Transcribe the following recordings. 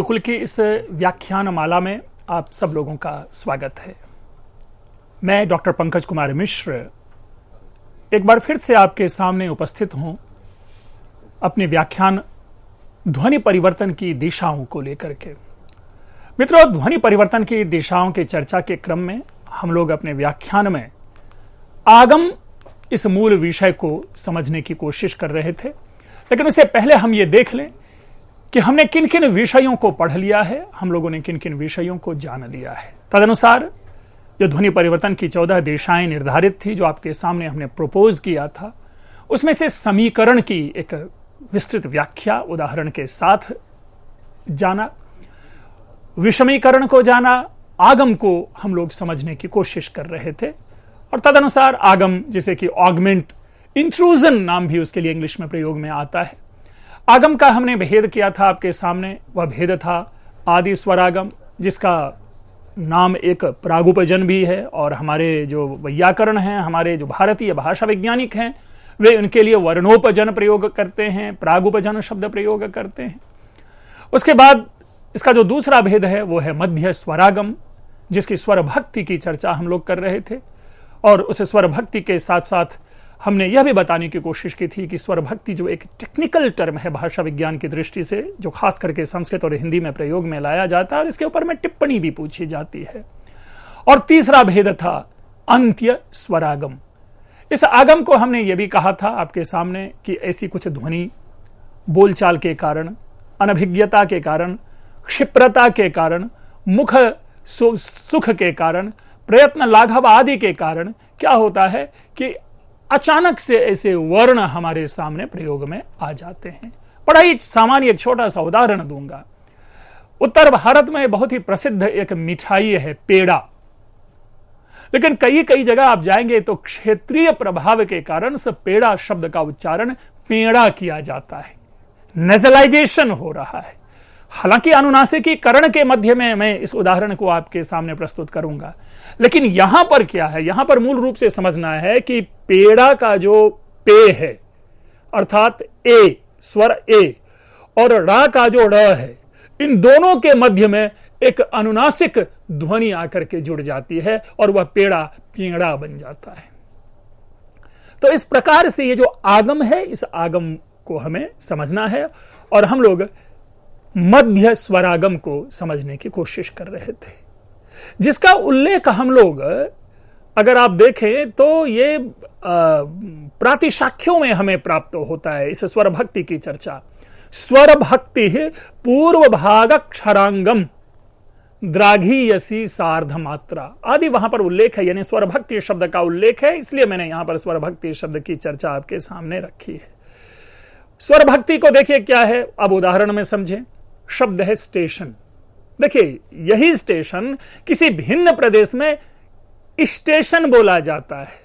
गुरुकुल की इस व्याख्यान माला में आप सब लोगों का स्वागत है। मैं डॉक्टर पंकज कुमार मिश्र एक बार फिर से आपके सामने उपस्थित हूं अपने व्याख्यान ध्वनि परिवर्तन की दिशाओं को लेकर के। मित्रों, ध्वनि परिवर्तन की दिशाओं की चर्चा के क्रम में हम लोग अपने व्याख्यान में आगम इस मूल विषय को समझने की कोशिश कर रहे थे, लेकिन उससे पहले हम ये देख लें कि हमने किन किन विषयों को पढ़ लिया है, हम लोगों ने किन किन विषयों को जान लिया है। तदनुसार जो ध्वनि परिवर्तन की 14 दिशाएं निर्धारित थी, जो आपके सामने हमने प्रपोज किया था, उसमें से समीकरण की एक विस्तृत व्याख्या उदाहरण के साथ जाना, विषमीकरण को जाना, आगम को हम लोग समझने की कोशिश कर रहे थे। और तदनुसार आगम, जिसे कि ऑगमेंट, इंट्रूजन नाम भी उसके लिए इंग्लिश में प्रयोग में आता है, आगम का हमने भेद किया था आपके सामने। वह भेद था आदि स्वरागम, जिसका नाम एक प्रागुपजन भी है, और हमारे जो वैयाकरण हैं, हमारे जो भारतीय भाषा वैज्ञानिक हैं, वे उनके लिए वर्णोपजन प्रयोग करते हैं, प्रागुपजन शब्द प्रयोग करते हैं। उसके बाद इसका जो दूसरा भेद है वो है मध्य स्वरागम, जिसकी स्वर भक्ति की चर्चा हम लोग कर रहे थे। और उस स्वर भक्ति के साथ साथ हमने यह भी बताने की कोशिश की थी कि स्वर भक्ति जो एक टेक्निकल टर्म है भाषा विज्ञान की दृष्टि से, जो खास करके संस्कृत और हिंदी में प्रयोग में लाया जाता है और इसके ऊपर में टिप्पणी भी पूछी जाती है। और तीसरा भेद था अंत्य स्वरागम। इस आगम को हमने यह भी कहा था आपके सामने कि ऐसी कुछ ध्वनि बोलचाल के कारण, अनभिज्ञता के कारण, क्षिप्रता के कारण, मुख सुख के कारण, प्रयत्न लाघव आदि के कारण क्या होता है कि अचानक से ऐसे वर्ण हमारे सामने प्रयोग में आ जाते हैं। बड़ा ही सामान्य एक छोटा सा उदाहरण दूंगा। उत्तर भारत में बहुत ही प्रसिद्ध एक मिठाई है पेड़ा, लेकिन कई कई जगह आप जाएंगे तो क्षेत्रीय प्रभाव के कारण इस पेड़ा शब्द का उच्चारण पेड़ा किया जाता है, नेजलाइजेशन हो रहा है। हालांकि अनुनासिकीकरण के मध्य में मैं इस उदाहरण को आपके सामने प्रस्तुत करूंगा, लेकिन यहां पर क्या है, यहां पर मूल रूप से समझना है कि पेड़ा का जो पे है, अर्थात ए, स्वर ए, और रा का जो ड़ है, इन दोनों के मध्य में एक अनुनासिक ध्वनि आकर के जुड़ जाती है और वह पेड़ा पेड़ा बन जाता है। तो इस प्रकार से ये जो आगम है, इस आगम को हमें समझना है और हम लोग मध्य स्वरागम को समझने की कोशिश कर रहे थे, जिसका उल्लेख हम लोग अगर आप देखें तो ये प्रातिशाख्यों में हमें प्राप्त होता है। इस स्वर भक्ति की चर्चा, स्वर भक्ति पूर्व भाग क्षरांगम द्राघीयसी सार्ध मात्रा आदि वहां पर उल्लेख है, यानी स्वर भक्ति शब्द का उल्लेख है, इसलिए मैंने यहां पर स्वर भक्ति शब्द की चर्चा आपके सामने रखी है। स्वर भक्ति को देखिए क्या है, अब उदाहरण में समझें। शब्द है स्टेशन। देखिए, यही स्टेशन किसी भिन्न प्रदेश में स्टेशन बोला जाता है,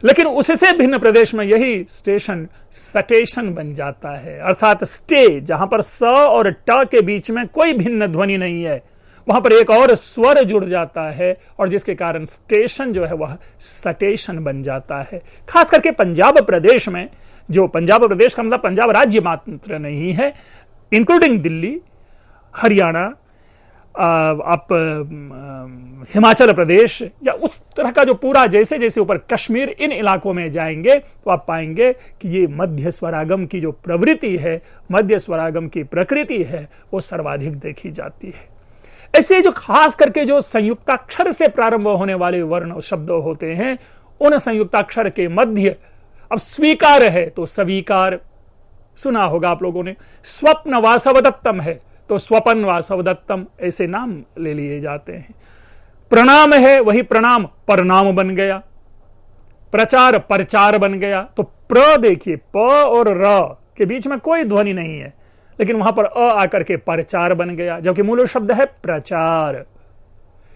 लेकिन उससे भिन्न प्रदेश में यही स्टेशन सटेशन बन जाता है, अर्थात स्टे, जहां पर स और ट के बीच में कोई भिन्न ध्वनि नहीं है, वहां पर एक और स्वर जुड़ जाता है और जिसके कारण स्टेशन जो है वह सटेशन बन जाता है। खास करके पंजाब प्रदेश में, जो पंजाब प्रदेश का मतलब पंजाब राज्य मात्र नहीं है, इंक्लूडिंग दिल्ली, हरियाणा, आप हिमाचल प्रदेश, या उस तरह का जो पूरा, जैसे जैसे ऊपर कश्मीर, इन इलाकों में जाएंगे तो आप पाएंगे कि ये मध्य स्वरागम की जो प्रवृत्ति है, मध्य स्वरागम की प्रकृति है, वो सर्वाधिक देखी जाती है। ऐसे जो खास करके जो संयुक्ताक्षर से प्रारंभ होने वाले वर्ण शब्द होते हैं, उन संयुक्ताक्षर के मध्य, अब स्वीकार है तो स्वीकार सुना होगा आप लोगों ने, स्वप्न वासवदत्तम है तो स्वपन वासवदत्तम, ऐसे नाम ले लिए जाते हैं। प्रणाम है, वही प्रणाम परनाम बन गया। प्रचार परचार बन गया। तो प्र देखिए, प और र के बीच में कोई ध्वनि नहीं है, लेकिन वहां पर अ आकर के परचार बन गया, जबकि मूल शब्द है प्रचार।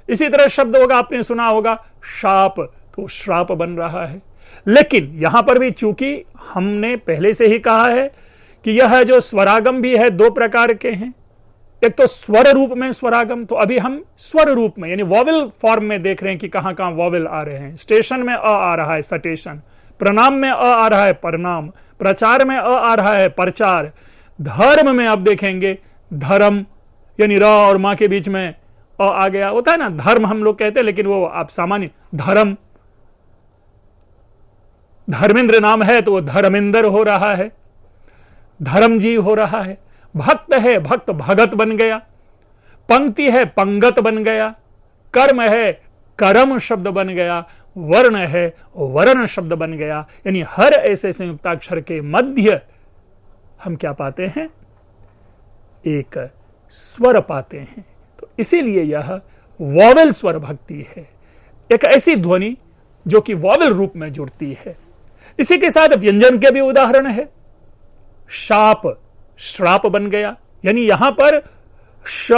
इसी तरह शब्द होगा, आपने सुना होगा शाप, तो श्राप बन रहा है। लेकिन यहां पर भी चूंकि हमने पहले से ही कहा है कि यह जो स्वरागम भी है दो प्रकार के हैं, एक तो स्वर रूप में स्वरागम, तो अभी हम स्वर रूप में यानी वॉवेल फॉर्म में देख रहे हैं कि कहां कहां वॉवेल आ रहे हैं। स्टेशन में अ आ रहा है सटेशन, प्रणाम में अ आ रहा है परनाम, प्रचार में अ आ रहा है प्रचार, धर्म में आप देखेंगे धर्म, यानी र और मां के बीच में अ आ गया, होता है ना, धर्म हम लोग कहते हैं, लेकिन वो आप सामान्य धर्म, धर्मेंद्र नाम है तो वो धर्मेंद्र हो रहा है, धर्मजी हो रहा है। भक्त है, भक्त भगत बन गया। पंक्ति है, पंगत बन गया। कर्म है, कर्म शब्द बन गया। वर्ण है, वर्ण शब्द बन गया। यानी हर ऐसे संयुक्ताक्षर के मध्य हम क्या पाते हैं? एक स्वर पाते हैं। तो इसीलिए यह वॉवेल स्वर भक्ति है, एक ऐसी ध्वनि जो कि वॉवेल रूप में जुड़ती है। इसी के साथ व्यंजन के भी उदाहरण है। शाप, श्राप बन गया, यानी यहां पर श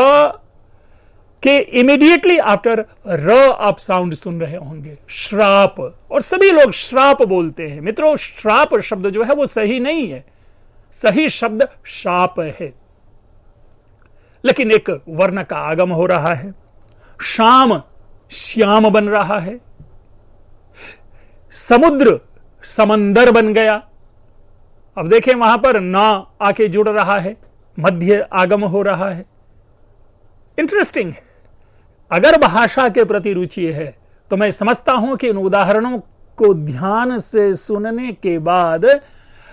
के इमीडिएटली आफ्टर र आप साउंड सुन रहे होंगे, श्राप, और सभी लोग श्राप बोलते हैं। मित्रों, श्राप शब्द जो है वो सही नहीं है, सही शब्द शाप है। लेकिन एक वर्ण का आगम हो रहा है। शाम, श्याम बन रहा है। समुद्र, समंदर बन गया। अब देखें वहां पर ना आके जुड़ रहा है, मध्य आगम हो रहा है। इंटरेस्टिंग है। अगर भाषा के प्रति रुचि है तो मैं समझता हूं कि इन उदाहरणों को ध्यान से सुनने के बाद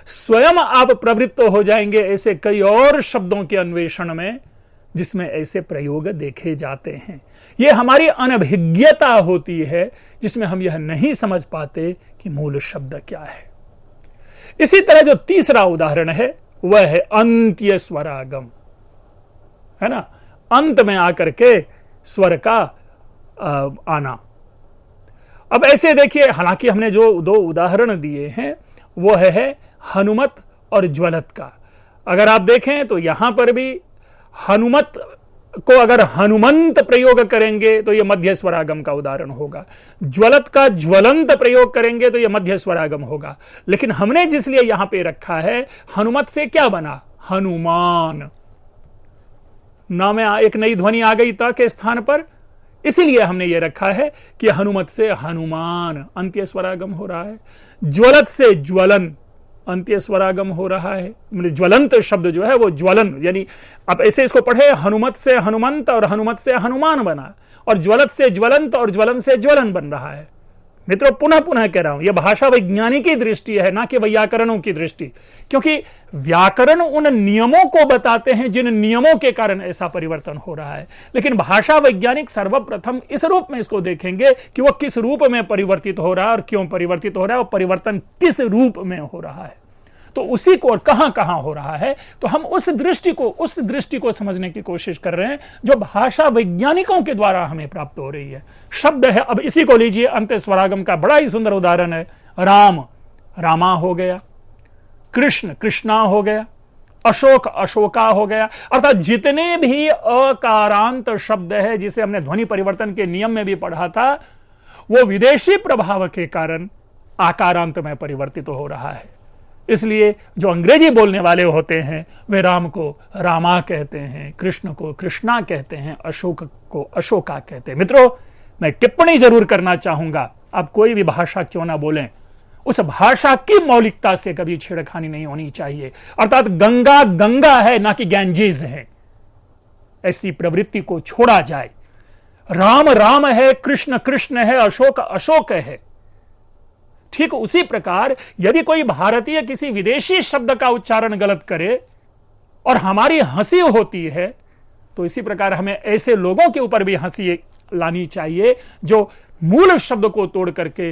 स्वयं आप प्रवृत्त हो जाएंगे ऐसे कई और शब्दों के अन्वेषण में जिसमें ऐसे प्रयोग देखे जाते हैं। यह हमारी अनभिज्ञता होती है जिसमें हम यह नहीं समझ पाते कि मूल शब्द क्या है। इसी तरह जो तीसरा उदाहरण है वह है अंत्य स्वरागम, है ना, अंत में आकर के स्वर का आना। अब ऐसे देखिए, हालांकि हमने जो दो उदाहरण दिए हैं वो है हनुमत और ज्वलत का। अगर आप देखें तो यहां पर भी हनुमत को अगर हनुमंत प्रयोग करेंगे तो यह मध्य स्वरागम का उदाहरण होगा। ज्वलत का ज्वलंत प्रयोग करेंगे तो यह मध्य स्वरागम होगा। लेकिन हमने जिसलिए यहां पे रखा है, हनुमत से क्या बना? हनुमान। ना में एक नई ध्वनि आ गई त के स्थान पर, इसीलिए हमने ये रखा है कि हनुमत से हनुमान, अंत्य स्वरागम हो रहा है। ज्वलत से ज्वलन, अंत्य स्वरागम हो रहा है। मतलब ज्वलंत शब्द जो है वो ज्वलन, यानी आप ऐसे इसको पढ़े, हनुमत से हनुमंत और हनुमत से हनुमान बना, और ज्वलत से ज्वलंत और ज्वलन से ज्वलन बन रहा है। मित्रों, पुनः पुनः कह रहा हूं, यह भाषा वैज्ञानिक की दृष्टि है, ना कि व्याकरणों की दृष्टि, क्योंकि व्याकरण उन नियमों को बताते हैं जिन नियमों के कारण ऐसा परिवर्तन हो रहा है। लेकिन भाषा वैज्ञानिक सर्वप्रथम इस रूप में इसको देखेंगे कि वह किस रूप में परिवर्तित हो रहा है और क्यों परिवर्तित हो रहा है, और परिवर्तन किस रूप में हो रहा है, तो उसी को कहां कहां हो रहा है। तो हम उस दृष्टि को समझने की कोशिश कर रहे हैं जो भाषा वैज्ञानिकों के द्वारा हमें प्राप्त हो रही है। शब्द है, अब इसी को लीजिए, अंत्य स्वरागम का बड़ा ही सुंदर उदाहरण है। राम, रामा हो गया। कृष्ण, कृष्णा हो गया। अशोक, अशोका हो गया। अर्थात जितने भी अकारांत शब्द है, जिसे हमने ध्वनि परिवर्तन के नियम में भी पढ़ा था, वो विदेशी प्रभाव के कारण आकारांत में परिवर्तित हो रहा है। इसलिए जो अंग्रेजी बोलने वाले होते हैं वे राम को रामा कहते हैं, कृष्ण को कृष्णा कहते हैं, अशोक को अशोका कहते हैं। मित्रों, मैं टिप्पणी जरूर करना चाहूंगा, आप कोई भी भाषा क्यों ना बोलें, उस भाषा की मौलिकता से कभी छेड़खानी नहीं होनी चाहिए। अर्थात गंगा गंगा है, ना कि गैंजेस है, ऐसी प्रवृत्ति को छोड़ा जाए। राम राम है, कृष्ण कृष्ण है, अशोक अशोक है। ठीक उसी प्रकार यदि कोई भारतीय किसी विदेशी शब्द का उच्चारण गलत करे और हमारी हंसी होती है, तो इसी प्रकार हमें ऐसे लोगों के ऊपर भी हंसी लानी चाहिए जो मूल शब्द को तोड़ करके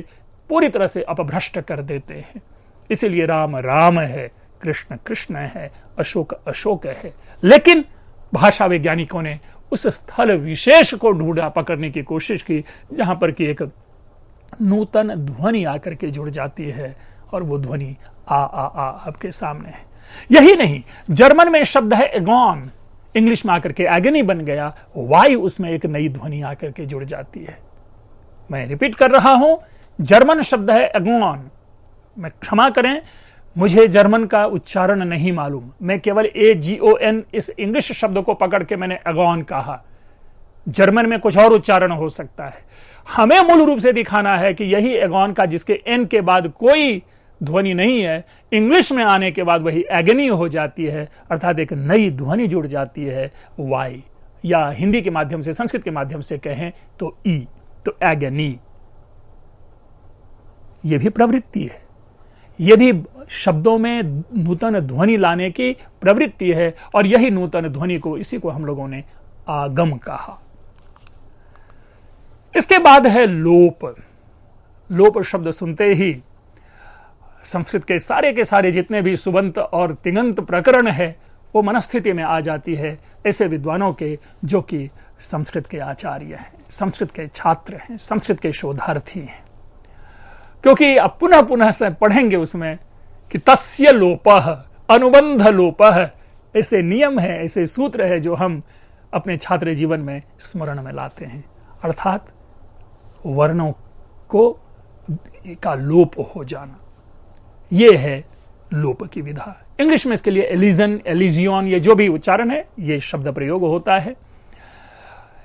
पूरी तरह से अपभ्रष्ट कर देते हैं। इसीलिए राम राम है, कृष्ण कृष्ण है, अशोक अशोक है। लेकिन भाषा वैज्ञानिकों ने उस स्थल विशेष को ढूंढा, पकड़ने की कोशिश की जहां पर कि एक नूतन ध्वनि आकर के जुड़ जाती है, और वो ध्वनि आ आपके सामने है। यही नहीं, जर्मन में शब्द है एगॉन, इंग्लिश में आकर के एगनी बन गया। वाई, उसमें एक नई ध्वनि आकर के जुड़ जाती है। मैं रिपीट कर रहा हूं, जर्मन शब्द है एगॉन। मैं क्षमा करें, मुझे जर्मन का उच्चारण नहीं मालूम, मैं केवल AGON इस इंग्लिश शब्द को पकड़ के मैंने एगॉन कहा। जर्मन में कुछ और उच्चारण हो सकता है। हमें मूल रूप से दिखाना है कि यही एगॉन का, जिसके एन के बाद कोई ध्वनि नहीं है, इंग्लिश में आने के बाद वही एगनी हो जाती है, अर्थात एक नई ध्वनि जुड़ जाती है, वाई। या हिंदी के माध्यम से, संस्कृत के माध्यम से कहें तो ई, तो एगनी, यह भी प्रवृत्ति है। यह भी शब्दों में नूतन ध्वनि लाने की प्रवृत्ति है, और यही नूतन ध्वनि को, इसी को हम लोगों ने आगम कहा। इसके बाद है लोप। लोप शब्द सुनते ही संस्कृत के सारे जितने भी सुबंत और तिङंत प्रकरण है वो मनस्थिति में आ जाती है ऐसे विद्वानों के, जो कि संस्कृत के आचार्य हैं, संस्कृत के छात्र हैं, संस्कृत के शोधार्थी हैं। क्योंकि अब पुनः पुनः से पढ़ेंगे उसमें कि तस्य लोपः, अनुबंध लोपः, ऐसे नियम है, ऐसे सूत्र है जो हम अपने छात्र जीवन में स्मरण में लाते हैं। अर्थात वर्णों का लोप हो जाना, यह है लोप की विधा। इंग्लिश में इसके लिए एलिजन, एलिजियन, ये जो भी उच्चारण है, ये शब्द प्रयोग होता है।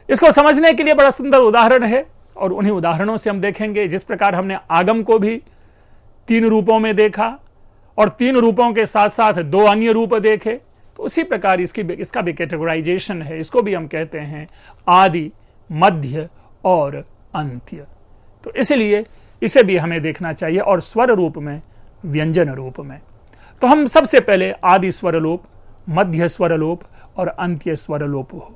इसको समझने के लिए बड़ा सुंदर उदाहरण है, और उन्हीं उदाहरणों से हम देखेंगे जिस प्रकार हमने आगम को भी 3 रूपों में देखा और 3 रूपों के साथ साथ 2 अन्य रूप देखे, तो उसी प्रकार इसका भी कैटेगराइजेशन है। इसको भी हम कहते हैं आदि, मध्य और अंत्य। तो इसलिए इसे भी हमें देखना चाहिए, और स्वर रूप में, व्यंजन रूप में। तो हम सबसे पहले आदि स्वरलोप, मध्य स्वरलोप और अंत्य स्वरलोप हो।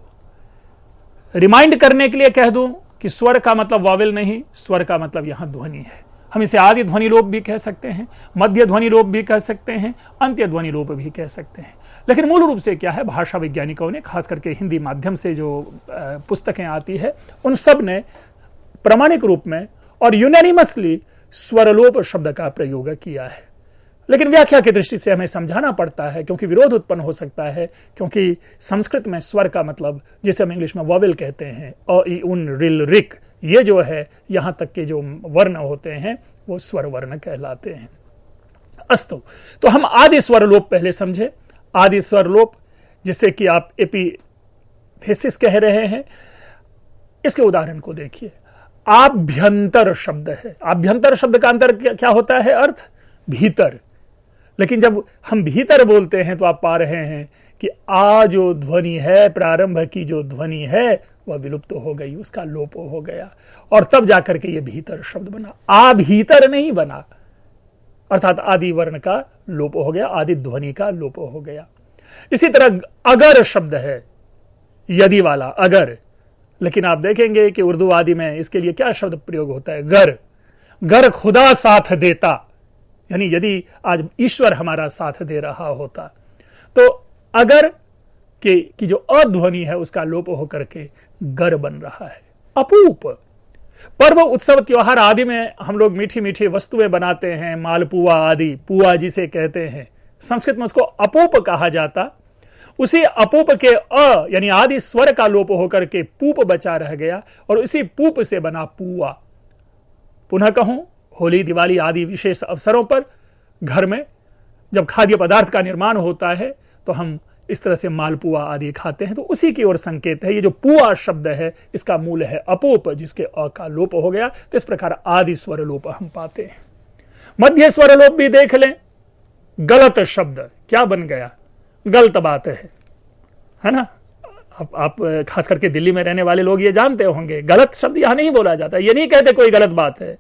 रिमाइंड करने के लिए कह दूं कि स्वर का मतलब वावेल नहीं, स्वर का मतलब यहां ध्वनि है। हम इसे आदि ध्वनि लोप भी कह सकते हैं, मध्य ध्वनि लोप भी कह सकते हैं, अंत्य ध्वनि लोप भी कह सकते हैं। लेकिन मूल रूप से क्या है, भाषा वैज्ञानिकों ने, खास करके हिंदी माध्यम से जो पुस्तकें आती है, उन सब ने प्रामाणिक रूप में और यूनानिमसली स्वरलोप शब्द का प्रयोग किया है। लेकिन व्याख्या की दृष्टि से हमें समझाना पड़ता है, क्योंकि विरोध उत्पन्न हो सकता है। क्योंकि संस्कृत में स्वर का मतलब, जिसे हम इंग्लिश में वॉवेल कहते हैं, अ, इ, उन, रिल, रिक, ये जो है यहां तक के जो वर्ण होते हैं वो स्वर वर्ण कहलाते हैं। अस्तु, तो हम आदि स्वरलोप पहले समझे। आदि स्वरलोप, जिससे कि आप एपिथेसिस कह रहे हैं, इसके उदाहरण को देखिए। आभ्यंतर शब्द है। आभ्यंतर शब्द का अंतर क्या होता है? अर्थ भीतर। लेकिन जब हम भीतर बोलते हैं तो आप पा रहे हैं कि आ जो ध्वनि है, प्रारंभ की जो ध्वनि है, वह विलुप्त हो गई, उसका लोप हो गया, और तब जाकर के ये भीतर शब्द बना। आ भीतर नहीं बना, अर्थात आदि वर्ण का लोप हो गया, आदि ध्वनि का लोप हो गया। इसी तरह अगर शब्द है, यदि वाला अगर। लेकिन आप देखेंगे कि उर्दू आदि में इसके लिए क्या शब्द प्रयोग होता है? गर। गर खुदा साथ देता, यानी यदि आज ईश्वर हमारा साथ दे रहा होता। तो अगर की जो अध्वनि है उसका लोप होकर के गर बन रहा है। अपूप। पर्व, उत्सव, त्योहार आदि में हम लोग मीठी मीठी वस्तुएं बनाते हैं, मालपुआ आदि, पुआ जिसे कहते हैं, संस्कृत में उसको अपूप कहा जाता। उसी अपूप के अ यानी आदि स्वर का लोप होकर के पूप बचा रह गया, और उसी पूप से बना पुआ। पुनः कहूं, होली, दिवाली आदि विशेष अवसरों पर घर में जब खाद्य पदार्थ का निर्माण होता है तो हम इस तरह से मालपुआ आदि खाते हैं, तो उसी की ओर संकेत है। ये जो पुआ शब्द है, इसका मूल है अपूप, जिसके अ का लोप हो गया। तो इस प्रकार आदि स्वर लोप हम पाते हैं। मध्य स्वर लोप भी देख लें। गलत शब्द क्या बन गया? गलत बात है ना? आप खास करके दिल्ली में रहने वाले लोग ये जानते होंगे, गलत शब्द यहां नहीं बोला जाता। ये नहीं कहते कोई गलत बात है,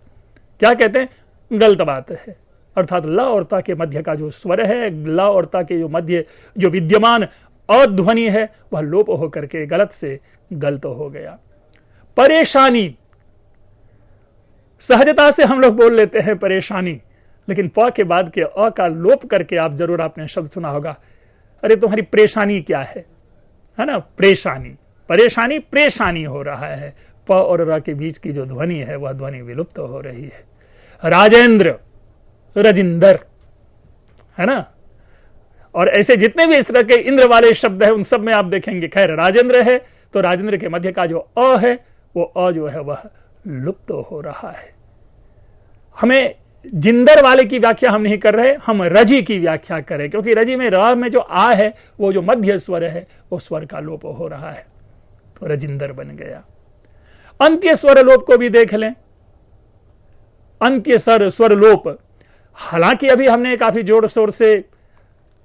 क्या कहते हैं? गलत बात है। अर्थात ल और ता के मध्य का जो स्वर है, ल और ता के जो मध्य जो विद्यमान अध्वनि है, वह लोप होकर के गलत से गलत हो गया। परेशानी, सहजता से हम लोग बोल लेते हैं परेशानी, लेकिन प के बाद के अ का लोप करके आप जरूर आपने शब्द सुना होगा, अरे तुम्हारी परेशानी क्या है ना? परेशानी, परेशानी, परेशानी हो रहा है। प और र के बीच की जो ध्वनि है वह ध्वनि विलुप्त हो रही है। राजेंद्र, रजिंदर, है ना? और ऐसे जितने भी इस तरह के इंद्र वाले शब्द हैं उन सब में आप देखेंगे, खैर राजेंद्र है तो राजेंद्र के मध्य का जो अ है, वो अ जो है वह लुप्त हो रहा है। हमें जिंदर वाले की व्याख्या हम नहीं कर रहे, हम रजी की व्याख्या करें, क्योंकि रजी में र में जो आ है वो जो मध्य स्वर है वो स्वर का लोप हो रहा है, तो रजिंदर बन गया। अंत्य स्वर लोप को भी देख लें। अंत्य स्वर लोप, हालांकि अभी हमने काफी जोर शोर से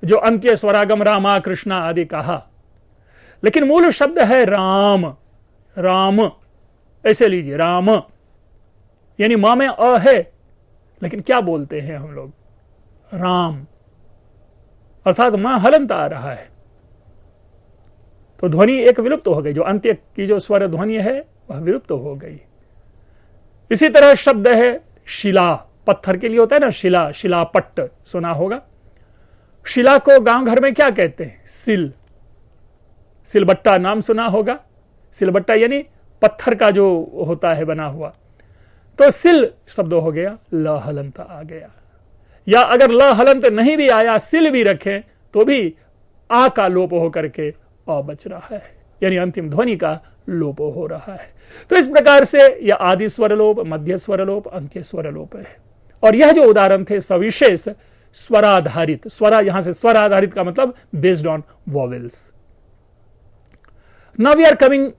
जो अंत्य स्वरागम रामा कृष्णा आदि कहा, लेकिन मूल शब्द है राम। राम ऐसे लीजिए, राम यानी मां में अ है, लेकिन क्या बोलते हैं हम लोग? राम, अर्थात मां हलंत आ रहा है, तो ध्वनि एक विलुप्त हो गई। जो अंत्य की जो स्वर ध्वनि है वह विलुप्त हो गई। इसी तरह शब्द है शिला, पत्थर के लिए होता है ना शिला, शिलापट्ट सुना होगा। शिला को गांव घर में क्या कहते हैं? सिल, सिलबट्टा नाम सुना होगा। सिलबट्टा यानी पत्थर का जो होता है बना हुआ। तो सिल शब्द हो गया, ल हलंत आ गया। या अगर ल हलंत नहीं भी आया, सिल भी रखें तो भी आ का लोप होकर के अ बच रहा है, यानी अंतिम ध्वनि का लोप हो रहा है। तो इस प्रकार से यह आदि स्वरलोप, मध्य स्वरलोप, अंत्य स्वरलोप है। और यह जो उदाहरण थे सविशेष स्वराधारित, स्वरा यहां से स्वर आधारित का मतलब based on vowels. Now we are coming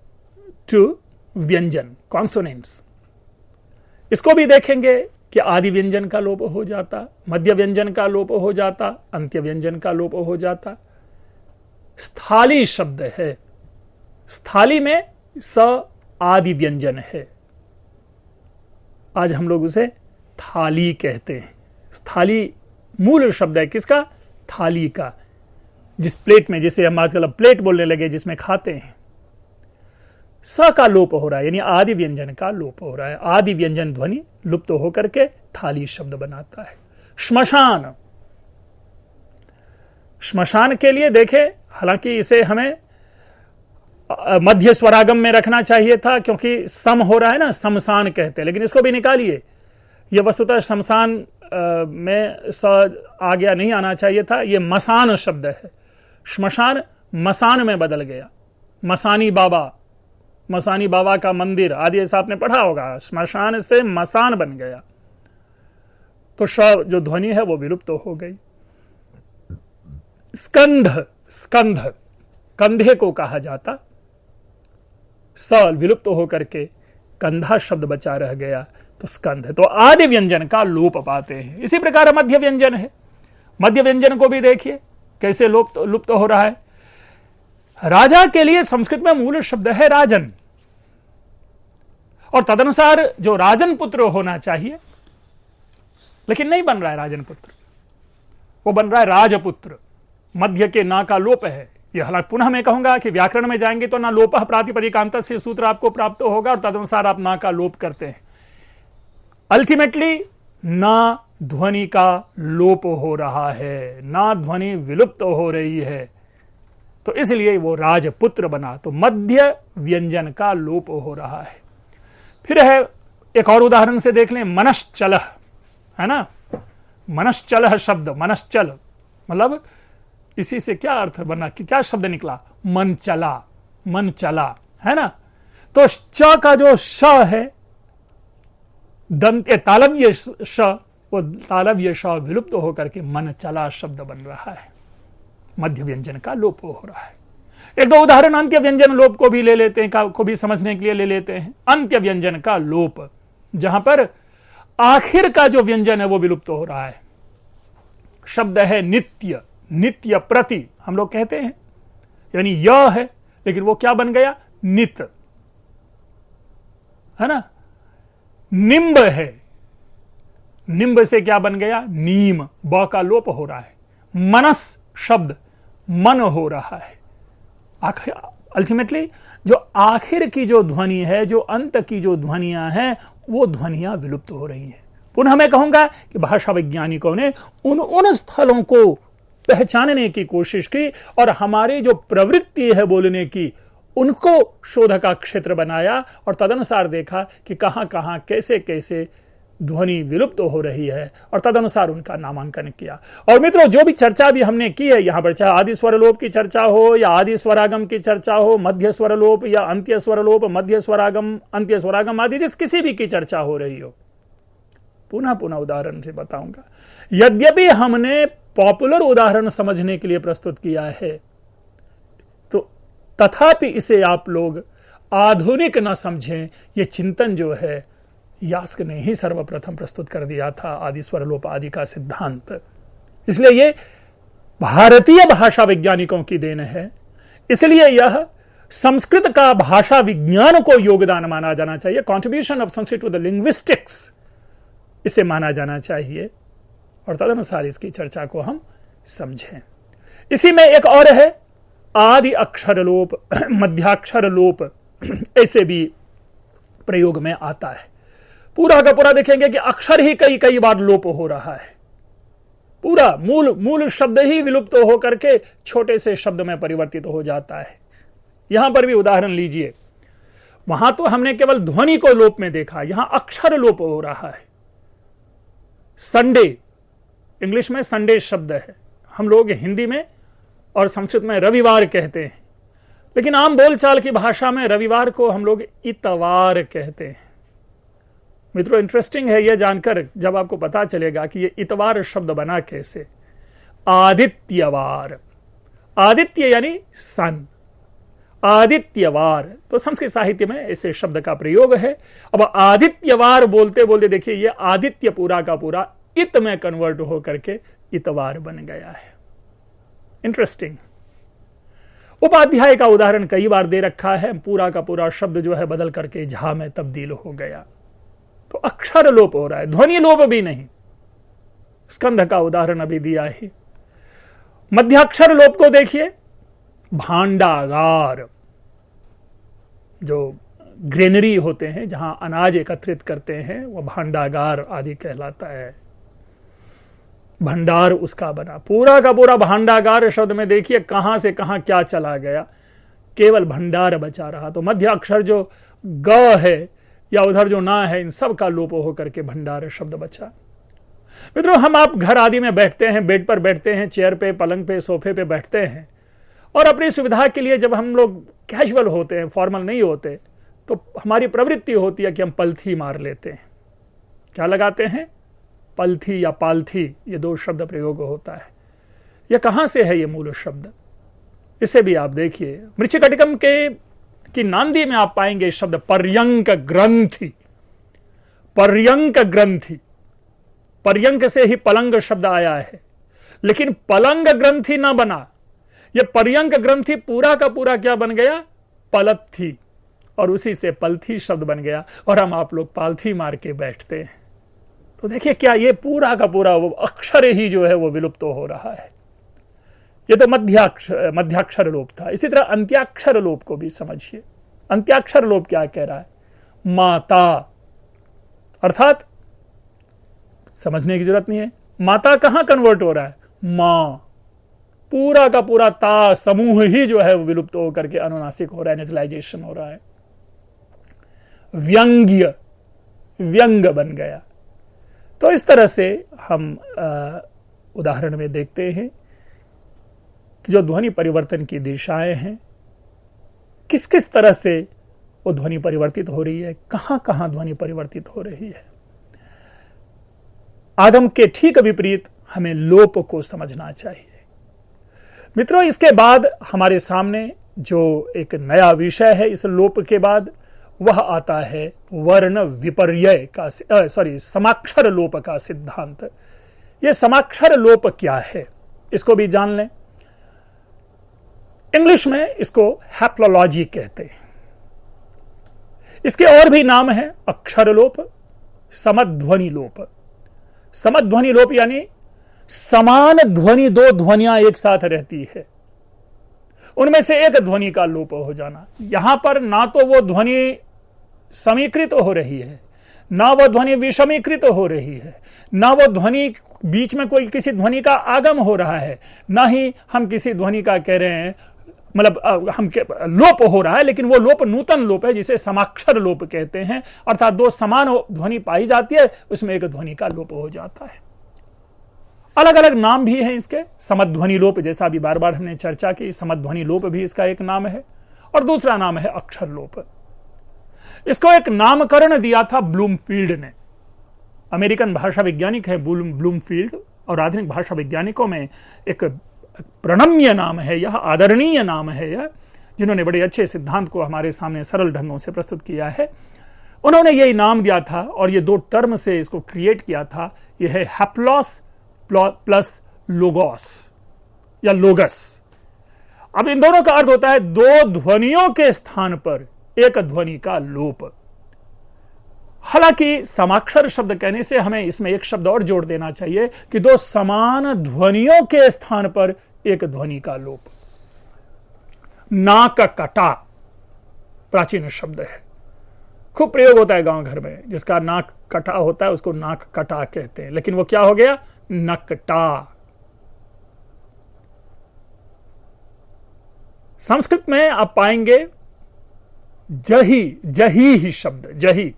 to व्यंजन, कॉन्सोनेंट्स। इसको भी देखेंगे कि आदि व्यंजन का लोप हो जाता, मध्य व्यंजन का लोप हो जाता, अंत्य व्यंजन का लोप हो जाता। स्थाली शब्द है, स्थाली में स आदि व्यंजन है। आज हम लोग उसे थाली कहते हैं। थाली मूल शब्द है किसका? थाली का। जिस प्लेट में, जिसे हम आजकल प्लेट बोलने लगे, जिसमें खाते हैं, स का लोप हो रहा है, यानी आदि व्यंजन का लोप हो रहा है। आदि व्यंजन ध्वनि लुप्त होकर के थाली शब्द बनाता है। श्मशान, श्मशान के लिए देखें, हालांकि इसे हमें मध्य स्वरागम में रखना चाहिए था, क्योंकि सम हो रहा है ना, शमशान कहते हैं, लेकिन इसको भी निकालिए। यह वस्तुतः शमशान में स आ गया, नहीं आना चाहिए था। यह मसान शब्द है। श्मशान मसान में बदल गया। मसानी बाबा, मसानी बाबा का मंदिर आदि ऐसा आपने पढ़ा होगा। श्मशान से मसान बन गया, तो श जो ध्वनि है वो विलुप्त हो गई। स्कंध, स्कंध कंधे को कहा जाता, स विलुप्त होकर के कंधा शब्द बचा रह गया, तो स्कंध। तो आदि व्यंजन का लोप पाते हैं। इसी प्रकार मध्य व्यंजन है। मध्य व्यंजन को भी देखिए कैसे लुप्त हो रहा है। राजा के लिए संस्कृत में मूल शब्द है राजन, और तदनुसार जो राजन पुत्र होना चाहिए, लेकिन नहीं बन रहा है राजन पुत्र, वो बन रहा है राजपुत्र। मध्य के ना का लोप है। यह हालांकि पुनः मैं कहूंगा कि व्याकरण में जाएंगे तो ना लोप प्रातिपदिकांत से सूत्र आपको प्राप्त होगा, और तदनुसार आप ना का लोप करते हैं। अल्टीमेटली ना ध्वनि का लोप हो रहा है, ना ध्वनि विलुप्त हो रही है, तो इसलिए वो राजपुत्र बना। तो मध्य व्यंजन का लोप हो रहा है। फिर है एक और उदाहरण से देख लें, मनश्चल है ना। मनश्चल शब्द, मनश्चल मतलब इसी से क्या अर्थ बना, कि क्या शब्द निकला? मन चला, मन चला है ना। तो च का जो श है, दंत तालव्य श, वो तालव्य श विलुप्त होकर के मन चला शब्द बन रहा है। मध्य व्यंजन का लोप हो रहा है। एक दो उदाहरण अंत्य व्यंजन लोप को भी ले लेते हैं, को भी समझने के लिए ले लेते हैं। अंत्य व्यंजन का लोप, जहां पर आखिर का जो व्यंजन है वो विलुप्त हो रहा है। शब्द है नित्य, नित्य प्रति हम लोग कहते हैं, यानी यह है, लेकिन वो क्या बन गया? नित है ना। निम्ब है, निम्ब से क्या बन गया? नीम, ब का लोप हो रहा है। मनस शब्द मन हो रहा है। अल्टीमेटली जो आखिर की जो ध्वनि है, जो अंत की जो ध्वनियां हैं, वो ध्वनियां विलुप्त हो रही हैं। पुनः मैं कहूंगा कि भाषा वैज्ञानिकों ने उन स्थलों को पहचानने की कोशिश की, और हमारी जो प्रवृत्ति है बोलने की, उनको शोध का क्षेत्र बनाया, और तदनुसार देखा कि कहां कहां कैसे कैसे ध्वनि विलुप्त हो रही है, और तदनुसार उनका नामांकन किया। और मित्रों, जो भी चर्चा भी हमने की है यहां पर, चाहे आदि स्वरलोप की चर्चा हो, या आदि स्वरागम की चर्चा हो, मध्य स्वरलोप या अंत्य स्वरलोप, मध्य स्वरागम, अंत्य स्वरागम आदि जिस किसी भी की चर्चा हो रही हो, पुनः पुनः उदाहरण से बताऊंगा। यद्यपि हमने पॉपुलर उदाहरण समझने के लिए प्रस्तुत किया है, तो तथापि इसे आप लोग आधुनिक न समझें। यह चिंतन जो है यास्क ने ही सर्वप्रथम प्रस्तुत कर दिया था, आदि स्वरलोप आदि का सिद्धांत। इसलिए यह भारतीय भाषा वैज्ञानिकों की देन है। इसलिए यह संस्कृत का भाषा विज्ञान को योगदान माना जाना चाहिए। Contribution of Sanskrit to the linguistics इसे माना जाना चाहिए और तदनुसार इसकी चर्चा को हम समझें। इसी में एक और है आदि अक्षर लोप, मध्याक्षर लोप, ऐसे भी प्रयोग में आता है। पूरा का पूरा देखेंगे कि अक्षर ही कई कई बार लोप हो रहा है, पूरा मूल शब्द ही विलुप्त होकर के छोटे से शब्द में परिवर्तित हो जाता है। यहां पर भी उदाहरण लीजिए, वहां तो हमने केवल ध्वनि को लोप में देखा, यहां अक्षर लोप हो रहा है। संडे, इंग्लिश में संडे शब्द है, हम लोग हिंदी में और संस्कृत में रविवार कहते हैं, लेकिन आम बोलचाल की भाषा में रविवार को हम लोग इतवार कहते हैं। मित्रों, इंटरेस्टिंग है यह जानकर जब आपको पता चलेगा कि यह इतवार शब्द बना कैसे। आदित्यवार, आदित्य यानी सन, आदित्यवार, तो संस्कृत साहित्य में ऐसे शब्द का प्रयोग है। अब आदित्यवार बोलते बोलते देखिए ये आदित्य पूरा का पूरा इत में कन्वर्ट होकर के इतवार बन गया है। इंटरेस्टिंग। उपाध्याय का उदाहरण कई बार दे रखा है, पूरा का पूरा शब्द जो है बदल करके झा में तब्दील हो गया, तो अक्षर लोप हो रहा है, ध्वनि लोप भी नहीं। स्कंध का उदाहरण अभी दिया है। मध्याक्षर लोप को देखिए, भांडागार, जो ग्रेनरी होते हैं जहां अनाज एकत्रित करते हैं वह भांडागार आदि कहलाता है। भंडार उसका बना, पूरा का पूरा भांडागार शब्द में देखिए कहां से कहां क्या चला गया, केवल भंडार बचा रहा। तो मध्य अक्षर जो ग है या उधर जो ना है, इन सब का लोप होकर के भंडार शब्द बचा। मित्रों, हम आप घर आदि में बैठते हैं, बेड पर बैठते हैं, चेयर पे, पलंग पे, सोफे पे बैठते हैं, और अपनी सुविधा के लिए जब हम लोग कैजुअल होते हैं, फॉर्मल नहीं होते, तो हमारी प्रवृत्ति होती है कि हम पलथी मार लेते हैं। क्या लगाते हैं? पलथी या पालथी, ये दो शब्द प्रयोग होता है। यह कहां से है ये मूल शब्द? इसे भी आप देखिए, मृच्छकटिकम की नांदी में आप पाएंगे शब्द पर्यंक ग्रंथि। पर्यंक ग्रंथि, पर्यंक से ही पलंग शब्द आया है, लेकिन पलंग ग्रंथि ना बना, यह पर्यंक ग्रंथि पूरा का पूरा क्या बन गया? पलथी, और उसी से पलथी शब्द बन गया, और हम आप लोग पालथी मार के बैठते हैं। तो देखिए क्या ये पूरा का पूरा वो अक्षर ही जो है वो विलुप्त हो रहा है। ये तो मध्याक्षर लोप था। इसी तरह अंत्याक्षर लोप को भी समझिए। अंत्याक्षर लोप क्या कह रहा है? माता, अर्थात समझने की जरूरत नहीं है, माता कहां कन्वर्ट हो रहा है? मां। पूरा का पूरा ता समूह ही जो है वो विलुप्त होकर के अनुनासिक हो रहा है, नेजलाइजेशन हो रहा है। व्यंग्य, व्यंग बन गया। तो इस तरह से हम उदाहरण में देखते हैं कि जो ध्वनि परिवर्तन की दिशाएं हैं, किस किस तरह से वो ध्वनि परिवर्तित हो रही है, कहां कहां ध्वनि परिवर्तित हो रही है। आगम के ठीक विपरीत हमें लोप को समझना चाहिए। मित्रों, इसके बाद हमारे सामने जो एक नया विषय है इस लोप के बाद, वह आता है वर्ण विपर्यय का, समाक्षर लोप का सिद्धांत। यह समाक्षर लोप क्या है इसको भी जान लें। इंग्लिश में इसको हैप्लोलॉजी कहते हैं। इसके और भी नाम है अक्षर लोप, समध्वनि लोप। समध्वनि लोप यानी समान ध्वनि, दो ध्वनियां एक साथ रहती है, उनमें से एक ध्वनि का लोप हो जाना। यहां पर ना तो वो ध्वनि समीकृत हो रही है, ना वो ध्वनि विषमीकृत हो रही है, ना वो ध्वनि बीच में कोई किसी ध्वनि का आगम हो रहा है, ना ही हम किसी ध्वनि का कह रहे हैं, मतलब हम लोप हो रहा है, लेकिन वो लोप नूतन लोप है जिसे समाक्षर लोप कहते हैं। अर्थात दो समान ध्वनि पाई जाती है, उसमें एक ध्वनि का लोप हो जाता है। अलग अलग नाम भी हैं इसके। समध्वनि लोप, जैसा भी बार बार हमने चर्चा की, समध्वनि लोप भी इसका एक नाम है, और दूसरा नाम है अक्षर लोप। इसको एक नामकरण दिया था ब्लूमफील्ड ने। अमेरिकन भाषा वैज्ञानिक है ब्लूमफील्ड, और आधुनिक भाषा वैज्ञानिकों में एक प्रणम्य नाम है यह, आदरणीय नाम है यह, जिन्होंने बड़े अच्छे सिद्धांत को हमारे सामने सरल ढंगों से प्रस्तुत किया है। उन्होंने यही नाम दिया था और ये दो टर्म से इसको क्रिएट किया था। यह है हैप्लॉस प्लस लोगोस या लोगस। अब इन दोनों का अर्थ होता है दो ध्वनियों के स्थान पर एक ध्वनि का लोप। हालांकि समाक्षर शब्द कहने से हमें इसमें एक शब्द और जोड़ देना चाहिए कि दो समान ध्वनियों के स्थान पर एक ध्वनि का लोप। नाक कटा प्राचीन शब्द है, खूब प्रयोग होता है गांव घर में। जिसका नाक कटा होता है उसको नाक कटा कहते हैं, लेकिन वो क्या हो गया, नकटा। संस्कृत में आप पाएंगे जही, जही ही शब्द, जही।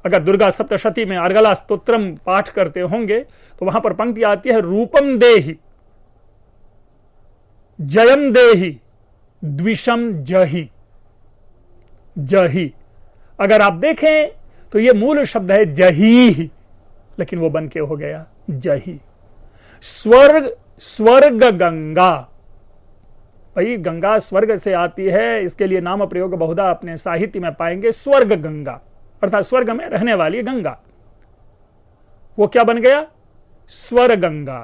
अगर दुर्गा सप्तशती में अर्गला स्तोत्रम पाठ करते होंगे तो वहां पर पंक्ति आती है, रूपम देहि जयम देहि द्विषम जही, जही। अगर आप देखें तो यह मूल शब्द है जही, लेकिन वो बन के हो गया जही। स्वर्ग, स्वर्ग गंगा, भाई गंगा स्वर्ग से आती है, इसके लिए नाम प्रयोग बहुधा अपने साहित्य में पाएंगे। स्वर्ग गंगा अर्थात स्वर्ग में रहने वाली गंगा, वो क्या बन गया, स्वर गंगा।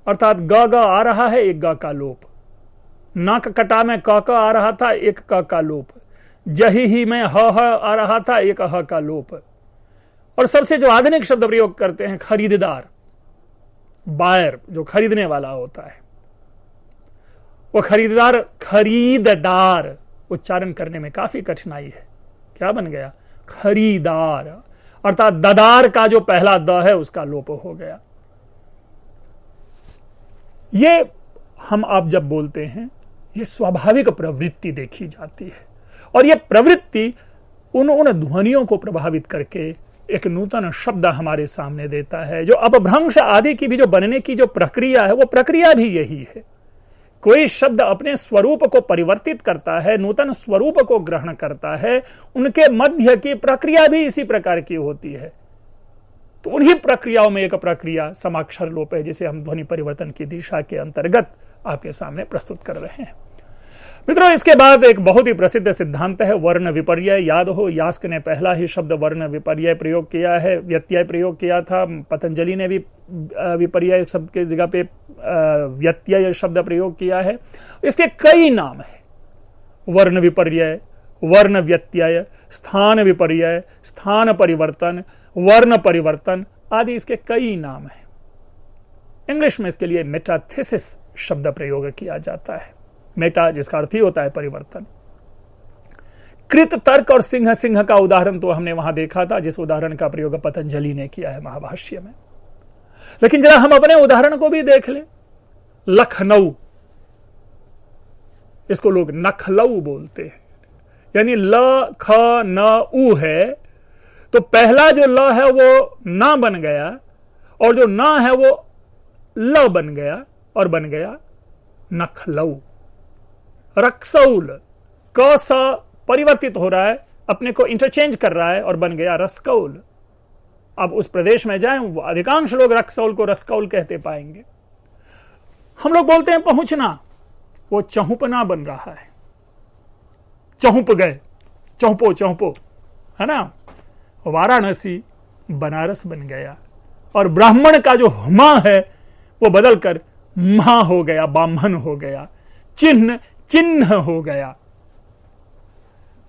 अर्थात ग ग आ रहा है, एक ग का लोप। नाक कटा में क क आ रहा था, एक क का लोप। जही ही में ह आ रहा था, एक ह का लोप। और सबसे जो आधुनिक शब्द प्रयोग करते हैं, खरीददार, बायर, जो खरीदने वाला होता है, वो खरीददार, खरीददार उच्चारण करने में काफी कठिनाई है। क्या बन गया, खरीदार। अर्थात ददार का जो पहला द है उसका लोप हो गया। ये हम आप जब बोलते हैं, ये स्वाभाविक प्रवृत्ति देखी जाती है, और ये प्रवृत्ति उन ध्वनियों को प्रभावित करके एक नूतन शब्द हमारे सामने देता है। जो अपभ्रंश आदि की भी जो बनने की जो प्रक्रिया है, वो प्रक्रिया भी यही है। कोई शब्द अपने स्वरूप को परिवर्तित करता है, नूतन स्वरूप को ग्रहण करता है, उनके मध्य की प्रक्रिया भी इसी प्रकार की होती है। तो उन्हीं प्रक्रियाओं में एक प्रक्रिया समाक्षर लोप है, जिसे हम ध्वनि परिवर्तन की दिशा के अंतर्गत आपके सामने प्रस्तुत कर रहे हैं। मित्रों, इसके बाद एक बहुत ही प्रसिद्ध सिद्धांत है वर्ण विपर्यय। याद हो, यास्क ने पहला ही शब्द वर्ण विपर्यय प्रयोग किया है, व्यत्यय प्रयोग किया था। पतंजलि ने भी विपर्यय शब्द के जगह पे व्यत्यय शब्द प्रयोग किया है। इसके कई नाम है, वर्ण विपर्यय, वर्ण व्यत्यय, स्थान विपर्यय, स्थान परिवर्तन, वर्ण परिवर्तन आदि इसके कई नाम है। इंग्लिश में इसके लिए मेटाथेसिस शब्द प्रयोग किया जाता है। मेटा जिसका अर्थ ही होता है परिवर्तन। कृत, तर्क और सिंह, सिंह का उदाहरण तो हमने वहां देखा था, जिस उदाहरण का प्रयोग पतंजलि ने किया है महाभाष्य में। लेकिन जरा हम अपने उदाहरण को भी देख लें। लखनऊ, इसको लोग नखलऊ बोलते हैं, यानी ल ख न उ है, तो पहला जो ल है वो ना बन गया, और जो ना है वो ल बन गया, और बन गया नखलऊ। रक्सौल, क स परिवर्तित हो रहा है, अपने को इंटरचेंज कर रहा है, और बन गया रसकौल। अब उस प्रदेश में जाएं, वो अधिकांश लोग रक्सौल को रसकौल कहते पाएंगे। हम लोग बोलते हैं पहुंचना, वो चहुपना बन रहा है। चहुप गए, चहुपो चहुपो, है ना। वाराणसी बनारस बन गया, और ब्राह्मण का जो हुमा है वो बदलकर महा हो गया, ब्राह्मण हो गया। चिन्ह, चिन्ह हो गया।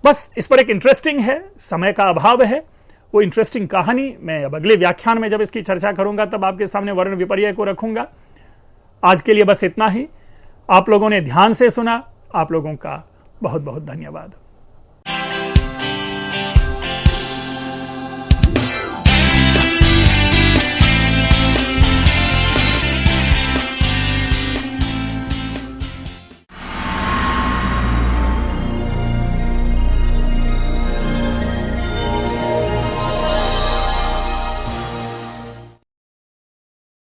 बस इस पर एक इंटरेस्टिंग है, समय का अभाव है, वो इंटरेस्टिंग कहानी मैं अब अगले व्याख्यान में जब इसकी चर्चा करूंगा तब आपके सामने वर्ण विपर्यय को रखूंगा। आज के लिए बस इतना ही। आप लोगों ने ध्यान से सुना, आप लोगों का बहुत बहुत धन्यवाद।